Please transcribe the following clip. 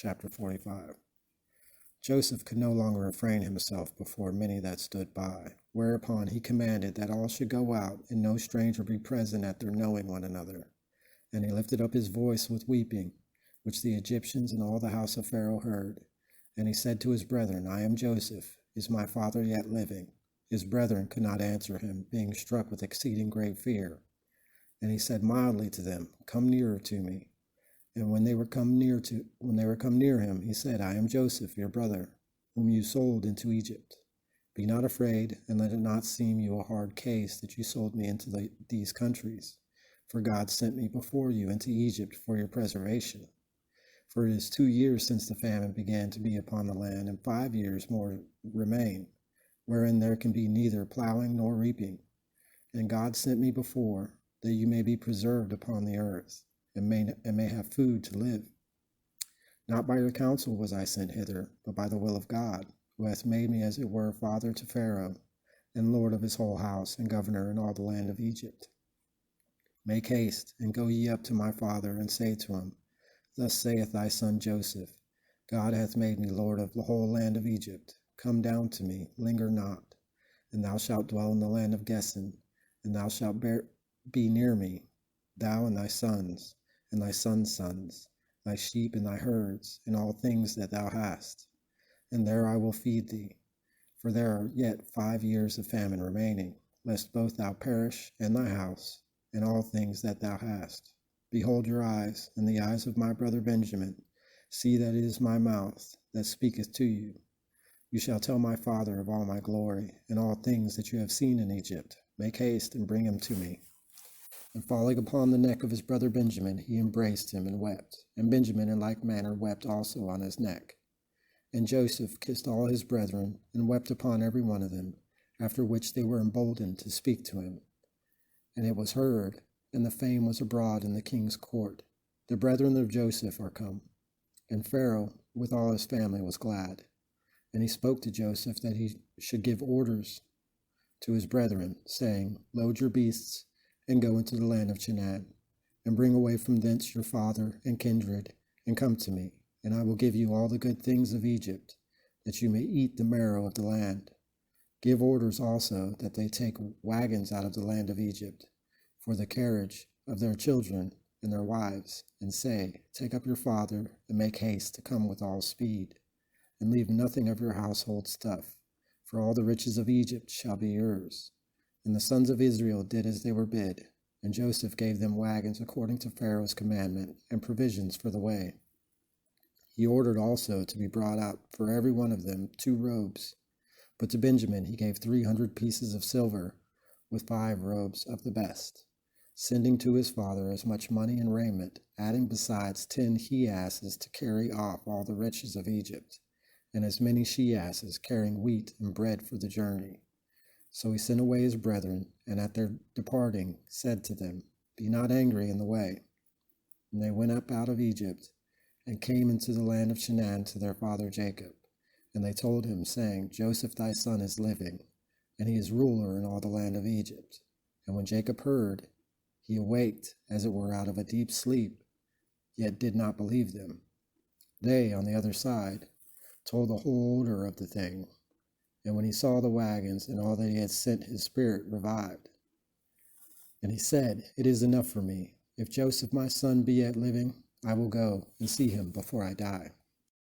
Chapter 45. Joseph could no longer refrain himself before many that stood by, whereupon he commanded that all should go out, and no stranger be present at their knowing one another. And he lifted up his voice with weeping, which the Egyptians and all the house of Pharaoh heard. And he said to his brethren, I am Joseph. Is my father yet living? His brethren could not answer him, being struck with exceeding great fear. And he said mildly to them, Come nearer to me. And when they were come near him, he said, I am Joseph, your brother, whom you sold into Egypt. Be not afraid, and let it not seem you a hard case that you sold me into these countries. For God sent me before you into Egypt for your preservation. For it is 2 years since the famine began to be upon the land, and 5 years more remain, wherein there can be neither plowing nor reaping. And God sent me before, that you may be preserved upon the earth, and may have food to live. Not by your counsel was I sent hither, but by the will of God, who hath made me as it were father to Pharaoh, and lord of his whole house, and governor in all the land of Egypt. Make haste, and go ye up to my father, and say to him, Thus saith thy son Joseph, God hath made me lord of the whole land of Egypt. Come down to me, linger not, and thou shalt dwell in the land of Goshen, and thou shalt be near me, thou and thy sons, and thy sons' sons, thy sheep and thy herds, and all things that thou hast. And there I will feed thee. For there are yet 5 years of famine remaining, lest both thou perish, and thy house, and all things that thou hast. Behold your eyes, and the eyes of my brother Benjamin. See that it is my mouth that speaketh to you. You shall tell my father of all my glory, and all things that you have seen in Egypt. Make haste, and bring him to me. And falling upon the neck of his brother Benjamin, he embraced him and wept. And Benjamin in like manner wept also on his neck. And Joseph kissed all his brethren, and wept upon every one of them, after which they were emboldened to speak to him. And it was heard, and the fame was abroad in the king's court, The brethren of Joseph are come. And Pharaoh with all his family was glad. And he spoke to Joseph that he should give orders to his brethren, saying, Load your beasts, and go into the land of Canaan, and bring away from thence your father and kindred, and come to me, and I will give you all the good things of Egypt, that you may eat the marrow of the land. Give orders also that they take wagons out of the land of Egypt, for the carriage of their children and their wives, and say, Take up your father, and make haste to come with all speed, and leave nothing of your household stuff, for all the riches of Egypt shall be yours. And the sons of Israel did as they were bid, and Joseph gave them wagons according to Pharaoh's commandment, and provisions for the way. He ordered also to be brought out for every one of them 2 robes. But to Benjamin he gave 300 pieces of silver, with 5 robes of the best, sending to his father as much money and raiment, adding besides 10 he-asses to carry off all the riches of Egypt, and as many she-asses carrying wheat and bread for the journey. So he sent away his brethren, and at their departing said to them, Be not angry in the way. And they went up out of Egypt, and came into the land of Canaan to their father Jacob. And they told him, saying, Joseph thy son is living, and he is ruler in all the land of Egypt. And when Jacob heard, he awaked, as it were out of a deep sleep, yet did not believe them. They, on the other side, told the whole order of the thing. And when he saw the wagons and all that he had sent, his spirit revived. And he said, It is enough for me. If Joseph my son be yet living, I will go and see him before I die.